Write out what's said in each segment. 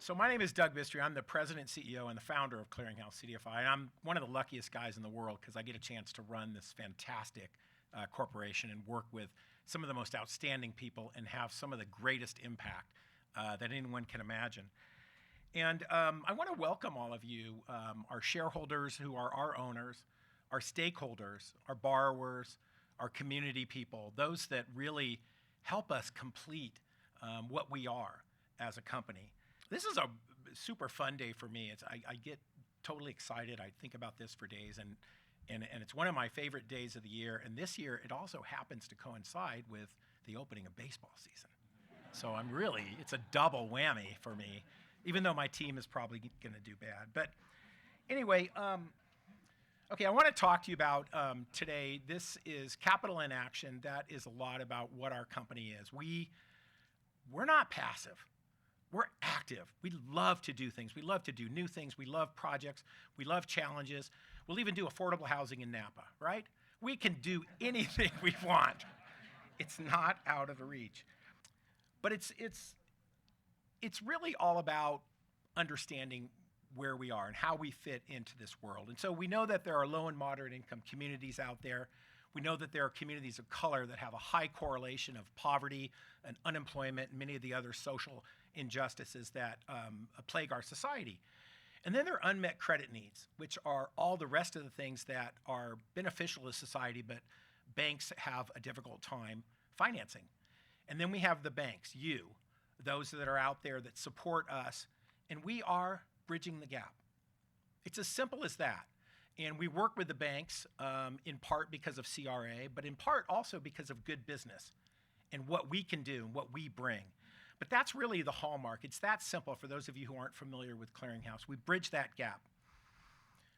So my name is Doug Bystry. I'm the president, CEO, and the founder of Clearinghouse CDFI, and I'm one of the luckiest guys in the world because I get a chance to run this fantastic corporation and work with some of the most outstanding people and have some of the greatest impact that anyone can imagine. And I want to welcome all of you, our shareholders who are our owners, our stakeholders, our borrowers, our community people, those that really help us complete what we are as a company. This is a super fun day for me. I get totally excited. I think about this for days, and it's one of my favorite days of the year. And this year, it also happens to coincide with the opening of baseball season. So it's a double whammy for me, even though my team is probably going to do bad. But anyway, okay, I want to talk to you about today. This is Capital in Action. That is a lot about what our company is. We're not passive. We're active. We love to do things. We love to do new things. We love projects. We love challenges. We'll even do affordable housing in Napa, right? We can do anything we want. It's not out of reach. But it's really all about understanding where we are and how we fit into this world. And so we know that there are low and moderate income communities out there. We know that there are communities of color that have a high correlation of poverty and unemployment and many of the other social injustices that plague our society. And then there are unmet credit needs, which are all the rest of the things that are beneficial to society, but banks have a difficult time financing. And then we have the banks, those that are out there that support us, and we are bridging the gap. It's as simple as that. And we work with the banks in part because of CRA, but in part also because of good business and what we can do and what we bring. But that's really the hallmark. It's that simple for those of you who aren't familiar with Clearinghouse. We bridge that gap.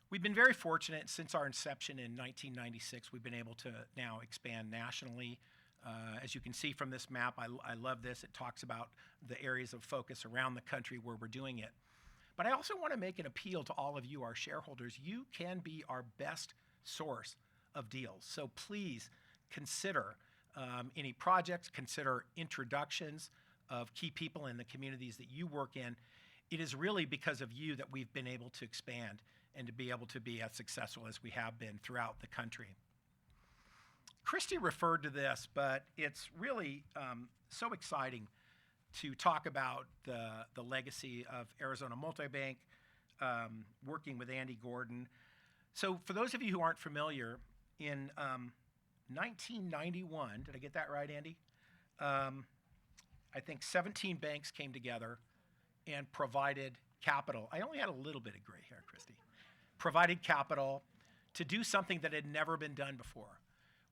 We've been very fortunate since our inception in 1996. We've been able to now expand nationally. As you can see from this map, I love this. It talks about the areas of focus around the country where we're doing it. But I also want to make an appeal to all of you, our shareholders. You can be our best source of deals. So please consider any projects, consider introductions of key people in the communities that you work in. It is really because of you that we've been able to expand and to be able to be as successful as we have been throughout the country. Christy referred to this, but it's really so exciting to talk about the legacy of Arizona Multibank, working with Andy Gordon. So for those of you who aren't familiar, in 1991, did I get that right, Andy? I think 17 banks came together and provided capital. I only had a little bit of gray hair, Christy. Provided capital to do something that had never been done before,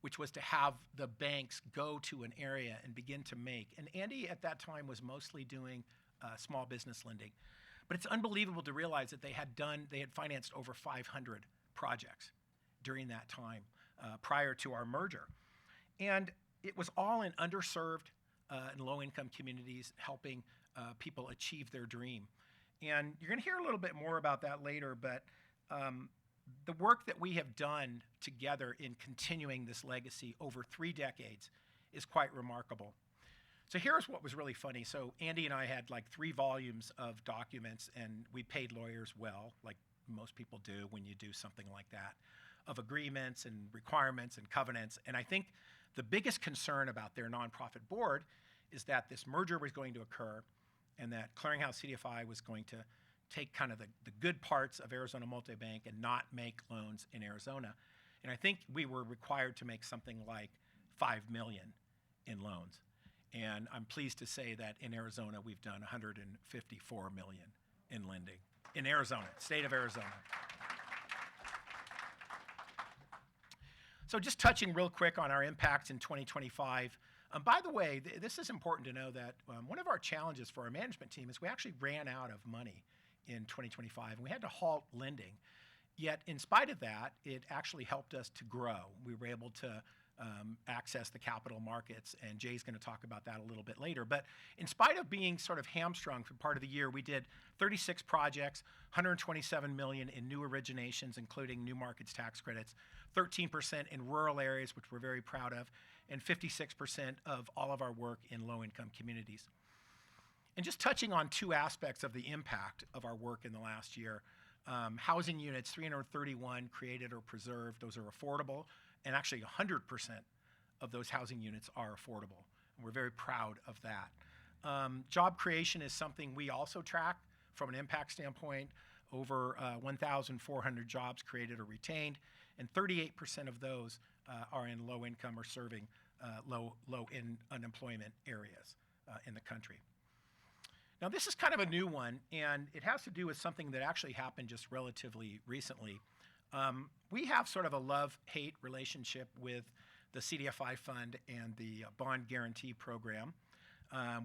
which was to have the banks go to an area and begin to make. And Andy at that time was mostly doing small business lending. But it's unbelievable to realize that they had financed over 500 projects during that time prior to our merger. And it was all in underserved and low-income communities, helping people achieve their dream. And you're going to hear a little bit more about that later, but the work that we have done together in continuing this legacy over 3 decades is quite remarkable. So here's what was really funny. So Andy and I had like 3 volumes of documents, and we paid lawyers well, like most people do when you do something like that, of agreements and requirements and covenants. And I think the biggest concern about their nonprofit board is that this merger was going to occur and that Clearinghouse CDFI was going to take kind of the good parts of Arizona Multibank and not make loans in Arizona. And I think we were required to make something like $5 million in loans. And I'm pleased to say that in Arizona, we've done $154 million in lending. In Arizona, state of Arizona. So just touching real quick on our impacts in 2025. By the way, this is important to know that one of our challenges for our management team is we actually ran out of money in 2025, and we had to halt lending. Yet, in spite of that, it actually helped us to grow. We were able to access the capital markets, and Jay's going to talk about that a little bit later. But in spite of being sort of hamstrung for part of the year, we did 36 projects, $127 million in new originations, including new markets tax credits, 13% in rural areas, which we're very proud of, and 56% of all of our work in low-income communities. And just touching on two aspects of the impact of our work in the last year. Housing units, 331 created or preserved. Those are affordable, and actually 100% of those housing units are affordable. And we're very proud of that. Job creation is something we also track from an impact standpoint. Over 1,400 jobs created or retained, and 38% of those are in low income or serving low in unemployment areas in the country. Now, this is kind of a new one, and it has to do with something that actually happened just relatively recently. We have sort of a love-hate relationship with the CDFI fund and the bond guarantee program.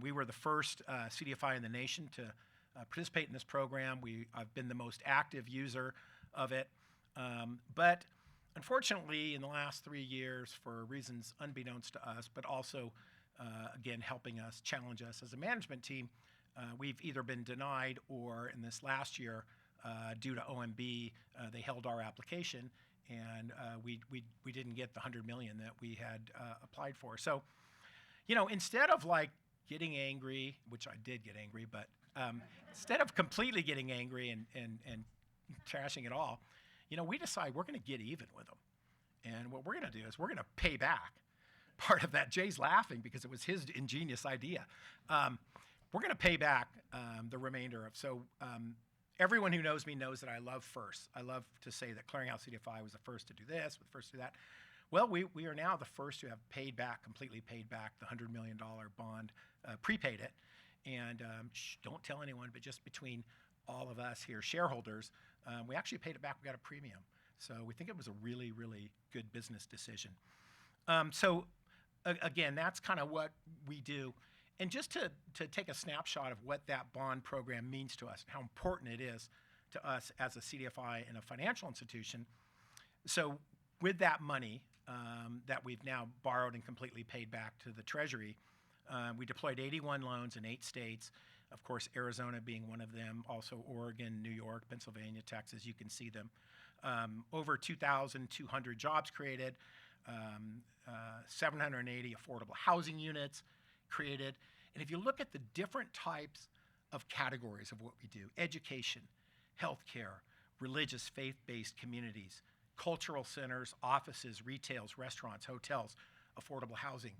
We were the first CDFI in the nation to participate in this program. I've been the most active user of it. But unfortunately, in the last 3 years, for reasons unbeknownst to us, but also, again, helping us, challenge us as a management team, we've either been denied or in this last year, due to OMB, they held our application and we didn't get the $100 million that we had applied for. So, you know, instead of like getting angry, which I did get angry, but instead of completely getting angry and trashing it all, you know, we decide we're going to get even with them. And what we're going to do is we're going to pay back part of that. Jay's laughing because it was his ingenious idea. We're going to pay back the remainder of, everyone who knows me knows that I love first. I love to say that Clearinghouse CDFI was the first to do this, the first to do that. Well, we are now the first to have completely paid back the $100 million bond, prepaid it. And don't tell anyone, but just between all of us here, shareholders, we actually paid it back. We got a premium. So we think it was a really, really good business decision. Again, that's kind of what we do. And just to take a snapshot of what that bond program means to us and how important it is to us as a CDFI and a financial institution. So with that money that we've now borrowed and completely paid back to the Treasury, we deployed 81 loans in 8 states, of course, Arizona being one of them, also Oregon, New York, Pennsylvania, Texas, you can see them. Over 2,200 jobs created, 780 affordable housing units created. And if you look at the different types of categories of what we do, education, healthcare, religious, faith-based communities, cultural centers, offices, retails, restaurants, hotels, affordable housing.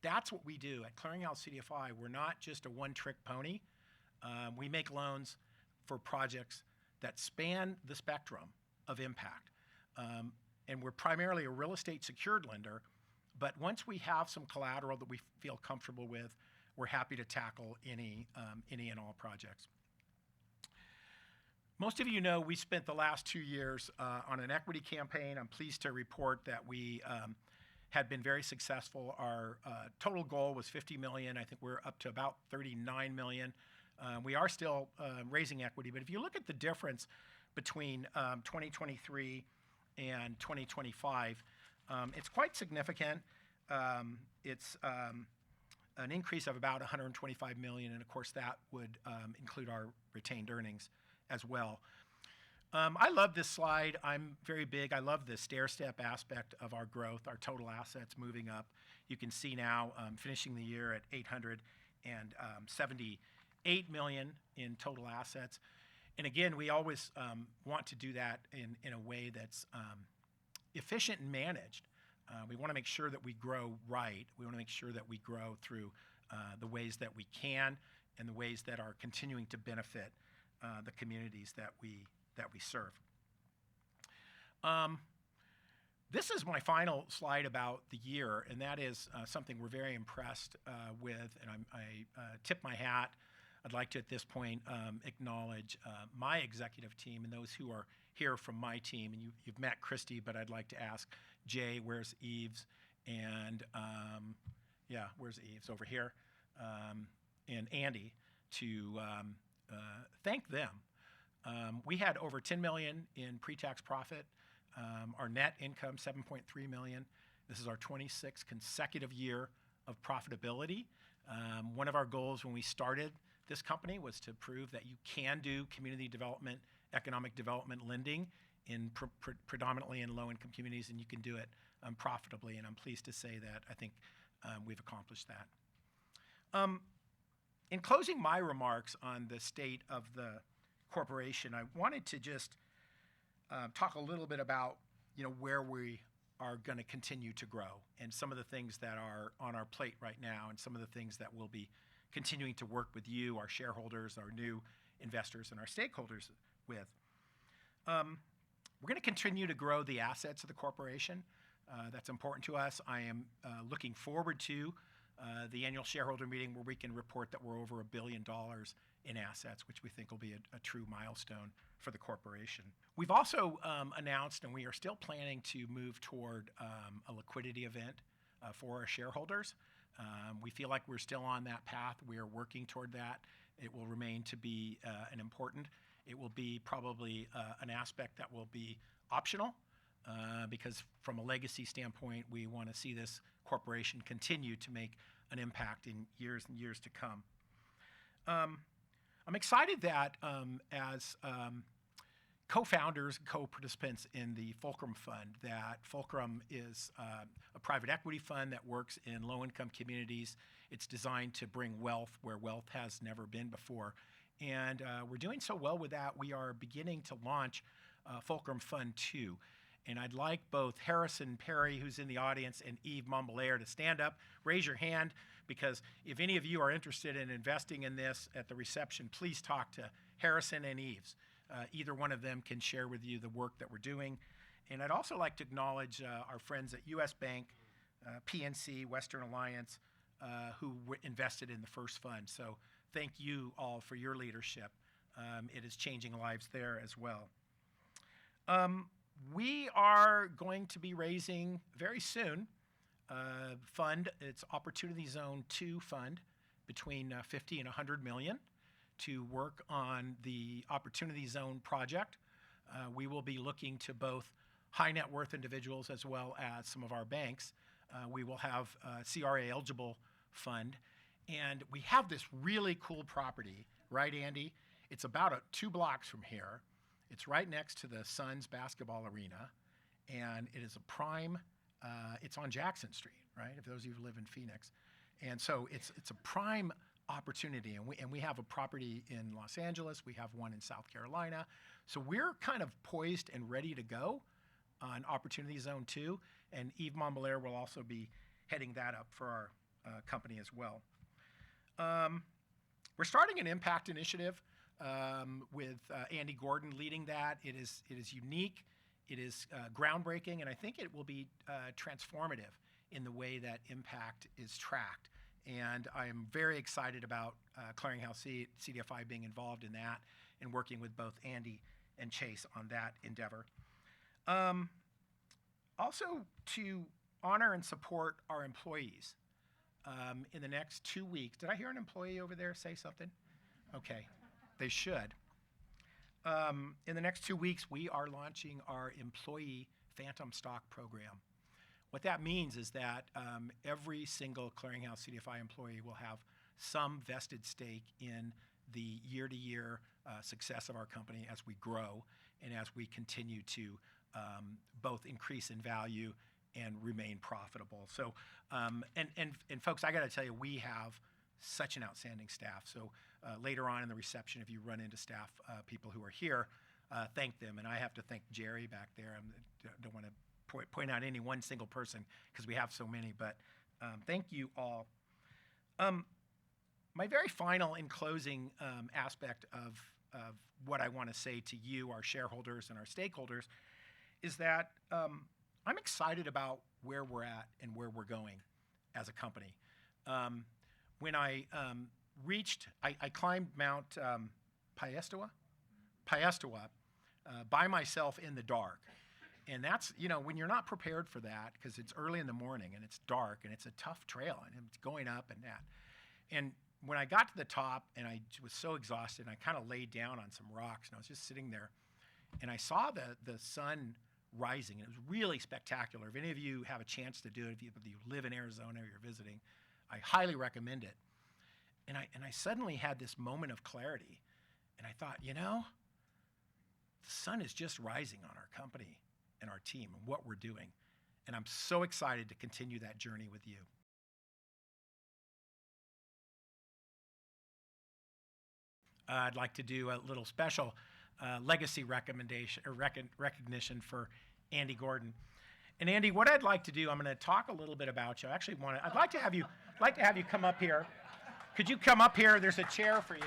That's what we do. At Clearinghouse CDFI, we're not just a one-trick pony. We make loans for projects that span the spectrum of impact. And we're primarily a real estate secured lender, but once we have some collateral that we feel comfortable with, we're happy to tackle any and all projects. Most of you know we spent the last 2 years on an equity campaign. I'm pleased to report that we had been very successful. Our total goal was $50 million. I think we're up to about $39 million. We are still raising equity, but if you look at the difference between 2023 and 2025, it's quite significant. It's an increase of about $125 million, and of course that would include our retained earnings as well. I love this slide. I'm very big. I love the stair-step aspect of our growth, our total assets moving up. You can see now finishing the year at $878 million in total assets. And again, we always want to do that in a way that's efficient and managed. We want to make sure that we grow right. We want to make sure that we grow through the ways that we can and the ways that are continuing to benefit the communities that we serve. This is my final slide about the year, and that is something we're very impressed with, and I tip my hat. I'd like to, at this point, acknowledge my executive team and those who are here from my team. And you've met Christy, but I'd like to ask Jay, where's Eves? And where's Eves? Over here. And Andy, to thank them. We had over $10 million in pre-tax profit. Our net income, $7.3 million. This is our 26th consecutive year of profitability. One of our goals when we started this company was to prove that you can do community development, economic development lending in predominantly in low-income communities, and you can do it profitably. And I'm pleased to say that I think we've accomplished that. In closing my remarks on the state of the corporation, I wanted to just talk a little bit about where we are going to continue to grow and some of the things that are on our plate right now and some of the things that we'll be continuing to work with you, our shareholders, our new investors, and our stakeholders with. We're going to continue to grow the assets of the corporation. That's important to us. I am looking forward to the annual shareholder meeting where we can report that we're over $1 billion in assets, which we think will be a true milestone for the corporation. We've also announced, and we are still planning to move toward a liquidity event for our shareholders. We feel like we're still on that path. We are working toward that. It will remain to be an important. It will be probably an aspect that will be optional because from a legacy standpoint, we want to see this corporation continue to make an impact in years and years to come. I'm excited that as co-founders, co-participants in the Fulcrum Fund, that Fulcrum is a private equity fund that works in low-income communities. It's designed to bring wealth where wealth has never been before. And we're doing so well with that, we are beginning to launch Fulcrum Fund 2. And I'd like both Harrison Perry, who's in the audience, and Yves Montbelair to stand up, raise your hand, because if any of you are interested in investing in this at the reception, please talk to Harrison and Yves. Either one of them can share with you the work that we're doing. And I'd also like to acknowledge our friends at US Bank, PNC, Western Alliance, who invested in the first fund. So thank you all for your leadership. It is changing lives there as well. We are going to be raising very soon fund. It's Opportunity Zone 2 fund between 50 and 100 million to work on the Opportunity Zone project. We will be looking to both high net worth individuals as well as some of our banks. We will have a CRA eligible fund. And we have this really cool property, right, Andy? It's about 2 blocks from here. It's right next to the Suns basketball arena. And it is a prime, it's on Jackson Street, right? If those of you who live in Phoenix. And so it's a prime opportunity. And we have a property in Los Angeles. We have one in South Carolina. So we're kind of poised and ready to go on Opportunity Zone 2. And Yves Montbelair will also be heading that up for our company as well. We're starting an impact initiative with Andy Gordon leading that. It is unique. It is groundbreaking. And I think it will be transformative in the way that impact is tracked. And I am very excited about Clearinghouse CDFI being involved in that and working with both Andy and Chase on that endeavor. Also to honor and support our employees. In the next 2 weeks, did I hear an employee over there say something? Okay, they should. In the next 2 weeks, we are launching our employee phantom stock program. What that means is that every single Clearinghouse CDFI employee will have some vested stake in the year-to-year success of our company as we grow and as we continue to both increase in value and remain profitable. So, and folks, I got to tell you, we have such an outstanding staff. So later on in the reception, if you run into staff people who are here, thank them. And I have to thank Jerry back there. I don't want to point out any one single person because we have so many, but thank you all. My very final in closing aspect of what I want to say to you, our shareholders and our stakeholders, is that I'm excited about where we're at and where we're going as a company. When I I climbed Mount Piestewa by myself in the dark. And that's, when you're not prepared for that, because it's early in the morning and it's dark and it's a tough trail and it's going up and that. And when I got to the top and I was so exhausted, and I kind of laid down on some rocks and I was just sitting there and I saw the sun rising. It was really spectacular. If any of you have a chance to do it, if you live in Arizona or you're visiting, I highly recommend it. And I suddenly had this moment of clarity. And I thought, the sun is just rising on our company and our team and what we're doing. And I'm so excited to continue that journey with you. I'd like to do a little special legacy recommendation or recognition for Andy Gordon. And Andy, what I'd like to do, I'm going to talk a little bit about you. I'd like to have you come up here. Could you come up here? There's a chair for you.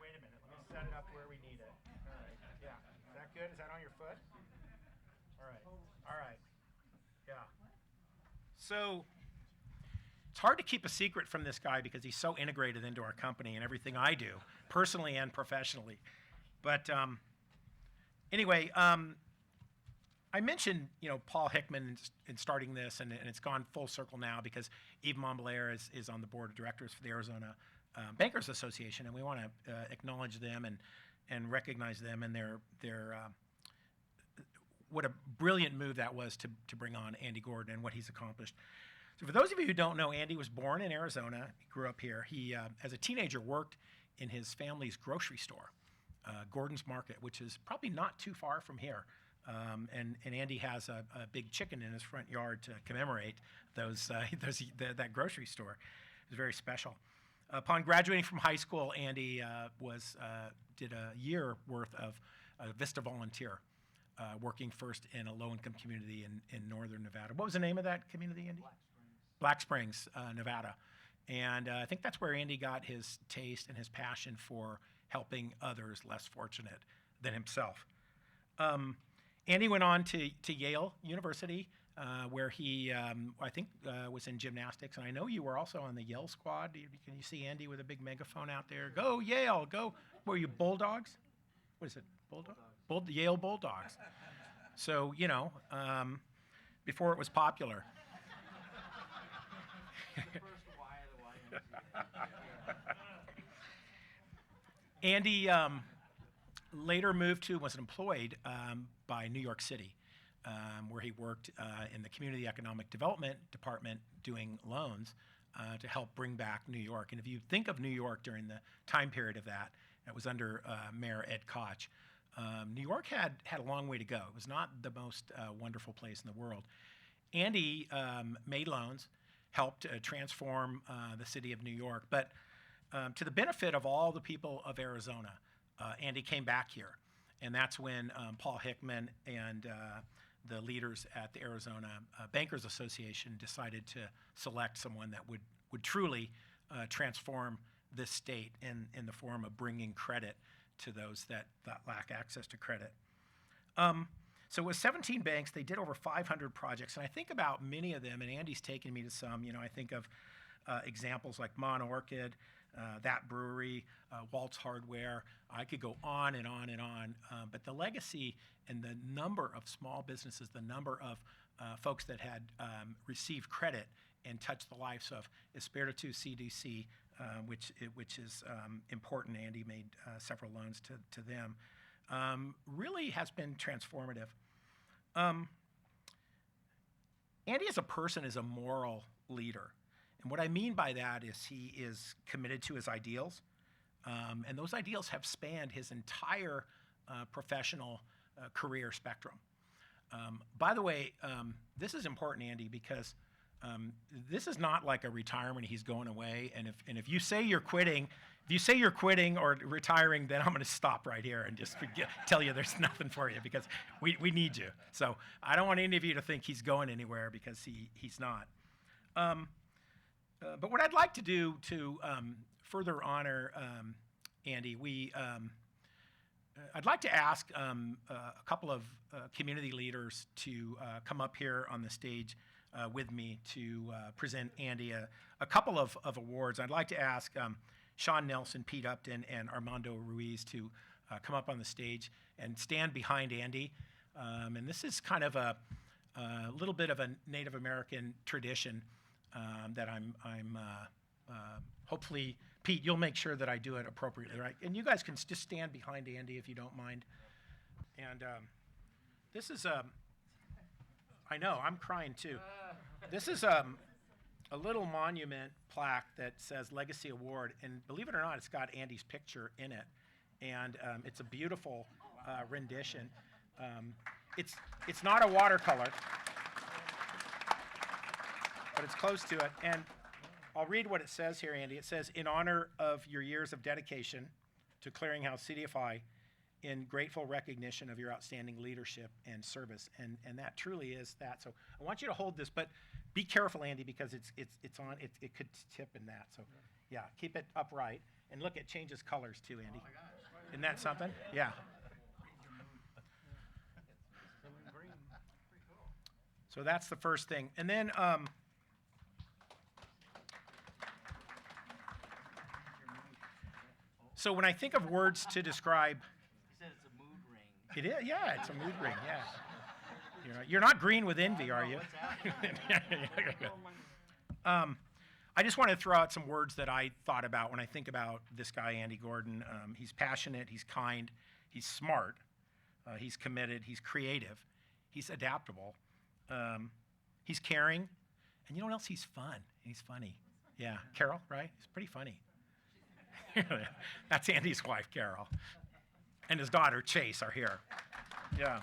Wait a minute. Let me set it up where we need it. All right. Yeah. Is that good? Is that on your foot? All right. All right. Yeah. So it's hard to keep a secret from this guy because he's so integrated into our company and everything I do, personally and professionally. But anyway, I mentioned, Paul Hickman in starting this, and it's gone full circle now because Yves Montbelair is on the board of directors for the Arizona Bankers Association, and we want to acknowledge them and recognize them and their what a brilliant move that was to bring on Andy Gordon and what he's accomplished. So for those of you who don't know, Andy was born in Arizona. He grew up here. He, as a teenager, worked in his family's grocery store, Gordon's Market, which is probably not too far from here. And Andy has a big chicken in his front yard to commemorate that grocery store. It was very special. Upon graduating from high school, Andy did a year worth of Vista Volunteer, working first in a low-income community in northern Nevada. What was the name of that community, Andy? Black Springs, Nevada. And I think that's where Andy got his taste and his passion for helping others less fortunate than himself. Andy went on to Yale University, where he, I think, was in gymnastics. And I know you were also on the Yale squad. Can you see Andy with a big megaphone out there? Go Yale, go. Were you Bulldogs? What is it, Bulldogs? Yale Bulldogs. So, before it was popular. Andy later was employed by New York City, where he worked in the Community Economic Development Department doing loans to help bring back New York. And if you think of New York during the time period of that, it was under Mayor Ed Koch. New York had a long way to go. It was not the most wonderful place in the world. Andy made loans, helped transform the city of New York, but to the benefit of all the people of Arizona, Andy came back here. And that's when Paul Hickman and the leaders at the Arizona Bankers Association decided to select someone that would truly transform this state in the form of bringing credit to those that lack access to credit. So with 17 banks, they did over 500 projects. And I think about many of them, and Andy's taken me to some. I think of examples like Mon Orchid, that brewery, Waltz Hardware. I could go on and on and on. But the legacy and the number of small businesses, the number of folks that had received credit and touched the lives of Espiritu CDC, which is important. Andy made several loans to them. Really has been transformative. Andy as a person is a moral leader. And what I mean by that is he is committed to his ideals. And those ideals have spanned his entire professional career spectrum. By the way, this is important, Andy, because this is not like a retirement. He's going away. And if you say you're quitting, or retiring, then I'm going to stop right here and just tell you there's nothing for you because we need you. So I don't want any of you to think he's going anywhere because he's not. But what I'd like to do to further honor Andy, I'd like to ask a couple of community leaders to come up here on the stage with me to present Andy a couple of awards. I'd like to ask Sean Nelson, Pete Upton, and Armando Ruiz to come up on the stage and stand behind Andy. And this is kind of a little bit of a Native American tradition that I'm hopefully, Pete, you'll make sure that I do it appropriately, right? And you guys can just stand behind Andy if you don't mind. And this is I know, I'm crying too. This is a little monument plaque that says Legacy Award, and believe it or not, it's got Andy's picture in it. And it's a beautiful rendition. It's not a watercolor, but it's close to it. And I'll read what it says here, Andy. It says, in honor of your years of dedication to Clearinghouse CDFI, in grateful recognition of your outstanding leadership and service. And that truly is that. So I want you to hold this, but be careful, Andy, because it could tip in that. So yeah, keep it upright. And look, it changes colors too, Andy. Oh my gosh. Isn't that something? Yeah. So that's the first thing. And then so when I think of words to describe, He said it's a mood ring. it is, yeah, it's a mood ring, yeah. You're not green with envy, are you? I just want to throw out some words that I thought about when I think about this guy, Andy Gordon. He's passionate, he's kind, he's smart, he's committed, he's creative, he's adaptable, he's caring, and you know what else? He's fun. He's funny. Yeah, Carol, right? He's pretty funny. That's Andy's wife, Carol. And his daughter, Chase, are here. Yeah.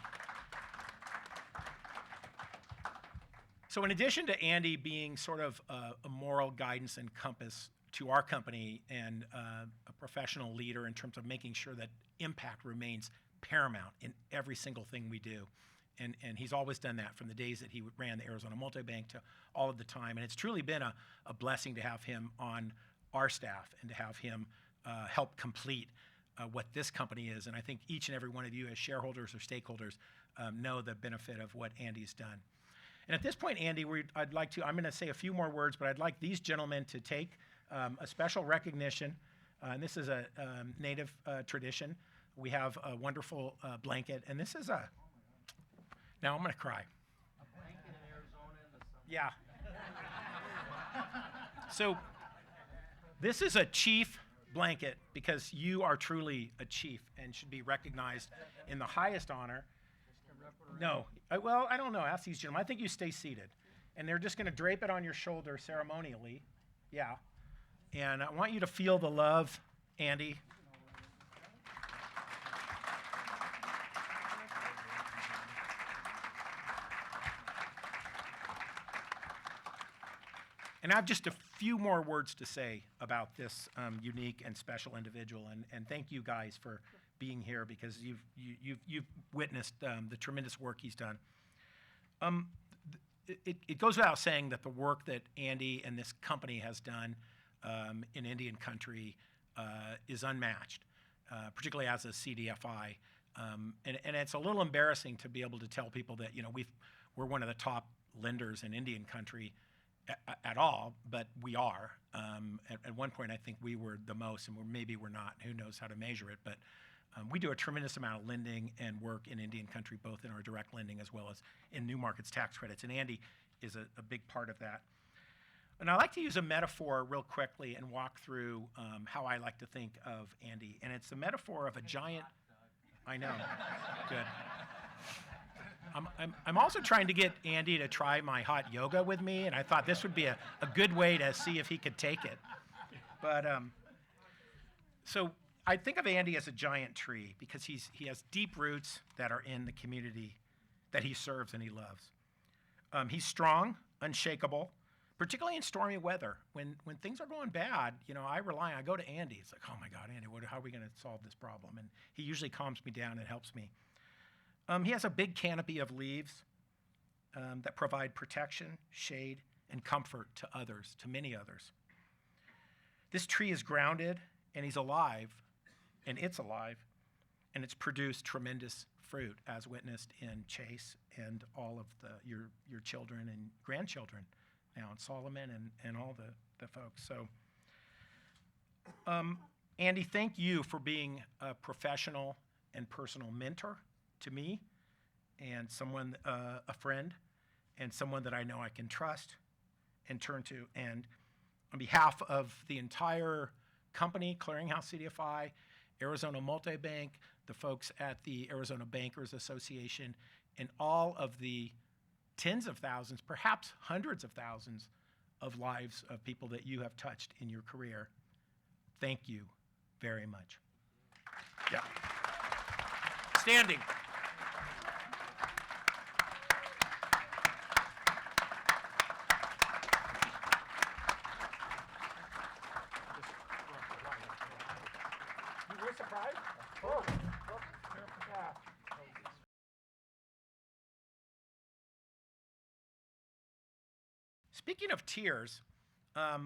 So in addition to Andy being sort of a moral guidance and compass to our company and a professional leader in terms of making sure that impact remains paramount in every single thing we do. And he's always done that from the days that he ran the Arizona Multibank to all of the time. And it's truly been a blessing to have him on our staff and to have him help complete what this company is. And I think each and every one of you as shareholders or stakeholders know the benefit of what Andy's done. And at this point, Andy, I'm going to say a few more words, but I'd like these gentlemen to take a special recognition. And this is a native tradition. We have a wonderful blanket, and this is now I'm going to cry. A blanket in Arizona in the summer. Yeah. So this is a chief blanket because you are truly a chief and should be recognized in the highest honor. No, well, I don't know. Ask these gentlemen. I think you stay seated. And they're just going to drape it on your shoulder ceremonially. Yeah. And I want you to feel the love, Andy. And I have just a few more words to say about this unique and special individual. And thank you guys for being here because you've witnessed the tremendous work he's done. It goes without saying that the work that Andy and this company has done in Indian country is unmatched, particularly as a CDFI. And it's a little embarrassing to be able to tell people that we're one of the top lenders in Indian country at all, but we are. At one point, I think we were the most, and maybe we're not. Who knows how to measure it? But we do a tremendous amount of lending and work in Indian country, both in our direct lending as well as in new markets tax credits. And Andy is a big part of that. And I like to use a metaphor real quickly and walk through how I like to think of Andy. And it's the metaphor of a giant. I know. Good. I'm also trying to get Andy to try my hot yoga with me, and I thought this would be a good way to see if he could take it. But so I think of Andy as a giant tree because he has deep roots that are in the community that he serves and he loves. He's strong, unshakable, particularly in stormy weather. When things are going bad, I go to Andy. It's like, oh my God, Andy, how are we going to solve this problem? And he usually calms me down and helps me. He has a big canopy of leaves that provide protection, shade, and comfort to others, to many others. This tree is grounded, and he's alive, and it's produced tremendous fruit, as witnessed in Chase and all of your children and grandchildren now, and Solomon and all the folks. So, Andy, thank you for being a professional and personal mentor to me, and someone, a friend, and someone that I know I can trust and turn to. And on behalf of the entire company, Clearinghouse CDFI, Arizona Multibank, the folks at the Arizona Bankers Association, and all of the tens of thousands, perhaps hundreds of thousands of lives of people that you have touched in your career, thank you very much. Yeah. Standing. Speaking of tears, I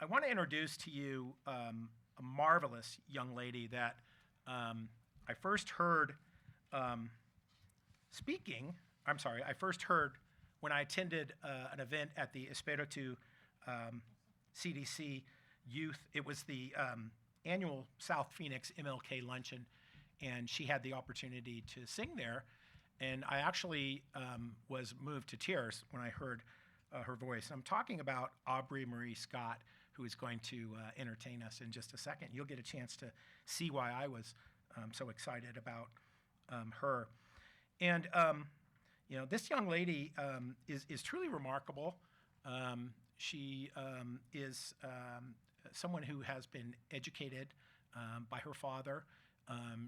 want to introduce to you a marvelous young lady that I first heard speaking. I'm sorry, I first heard when I attended an event at the Espiritu CDC Youth. It was the annual South Phoenix MLK luncheon, and she had the opportunity to sing there. And I actually was moved to tears when I heard her voice. I'm talking about Aubrey Marie Scott, who is going to entertain us in just a second. You'll get a chance to see why I was so excited about her. And you know, this young lady is truly remarkable. She is someone who has been educated by her father.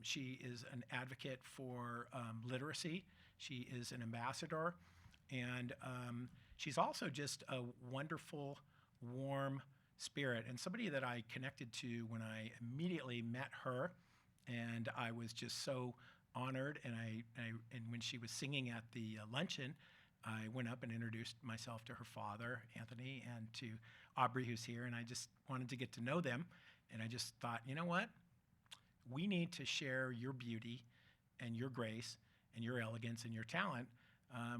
She is an advocate for literacy. She is an ambassador, and she's also just a wonderful, warm spirit, and somebody that I connected to when I immediately met her, and I was just so honored. And and when she was singing at the luncheon, I went up and introduced myself to her father, Anthony, and to Aubrey, who's here, and I just wanted to get to know them. And I just thought, you know what? We need to share your beauty and your grace and your elegance and your talent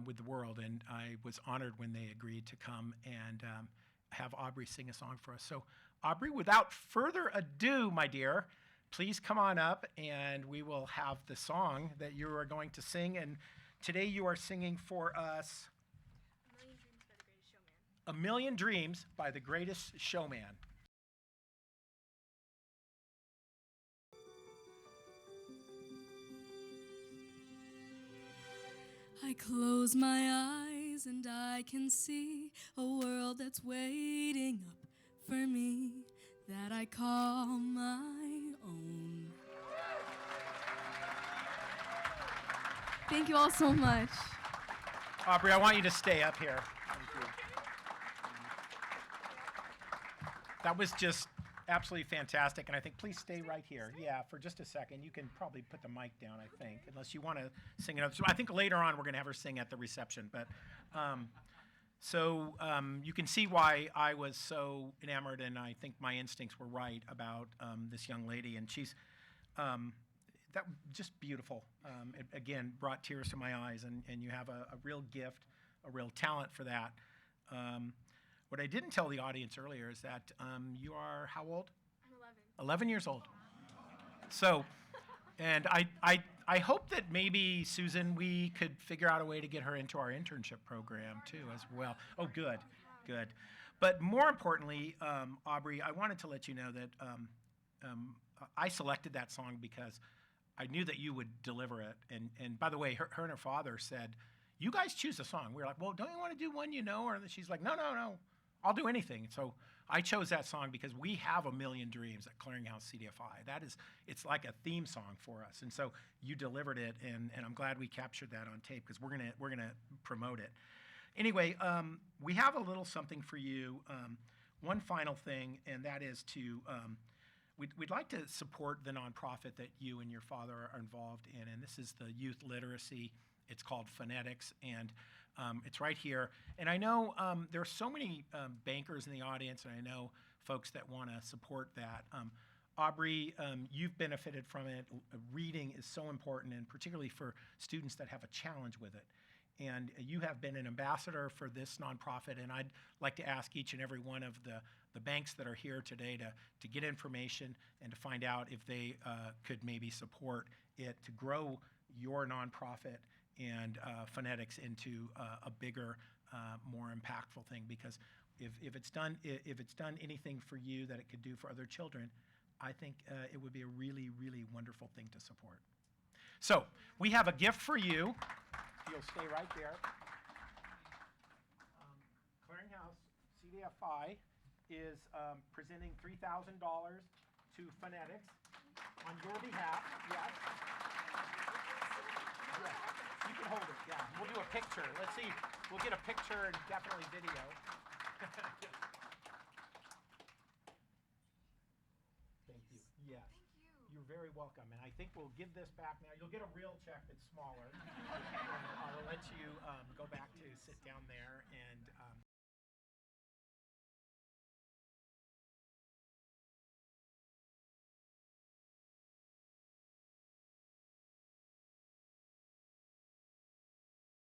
with the world. And I was honored when they agreed to come and have Aubrey sing a song for us. So Aubrey, without further ado, my dear, please come on up and we will have the song that you are going to sing. And today you are singing for us A Million Dreams by the Greatest Showman. I close my eyes and I can see a world that's waiting up for me that I call my own. Thank you all so much. Aubrey, I want you to stay up here. Thank you. That was just absolutely fantastic, and I think please stay right here. Yeah, for just a second. You can probably put the mic down, I think, unless you want to sing another. So I think later on we're going to have her sing at the reception. But you can see why I was so enamored, and I think my instincts were right about this young lady, and she's that just beautiful. It, again, brought tears to my eyes, and you have a real gift, a real talent for that. What I didn't tell the audience earlier is that you are how old? I'm 11. 11 years old. So, and I hope that maybe, Susan, we could figure out a way to get her into our internship program too as well. Oh, good, good. But more importantly, Aubrey, I wanted to let you know that I selected that song because I knew that you would deliver it. And by the way, her and her father said, you guys choose a song. We were like, well, don't you want to do one you know? Or she's like, no, I'll do anything. So I chose that song because we have A Million Dreams at Clearinghouse CDFI. It's like a theme song for us. And so you delivered it, and I'm glad we captured that on tape because we're gonna promote it. Anyway, we have a little something for you. One final thing, and that is to we'd like to support the nonprofit that you and your father are involved in, and this is the youth literacy. It's called Phonetics, and it's right here. And I know there are so many bankers in the audience, and I know folks that want to support that. Aubrey, you've benefited from it. Reading is so important, and particularly for students that have a challenge with it. And you have been an ambassador for this nonprofit, and I'd like to ask each and every one of the banks that are here today to get information and to find out if they could maybe support it to grow your nonprofit and Phonetics into a bigger, more impactful thing. Because if it's done anything for you that it could do for other children, I think it would be a really, really wonderful thing to support. So we have a gift for you. You'll stay right there. Clearinghouse CDFI is presenting $3,000 to Phonetics on your behalf. Yes. Yes. You can hold it. Yeah. We'll do a picture. Let's see. We'll get a picture and definitely video. Thank you. Yes. You're very welcome. And I think we'll give this back now. You'll get a real check that's smaller. Okay. And I'll let you go back to sit down there and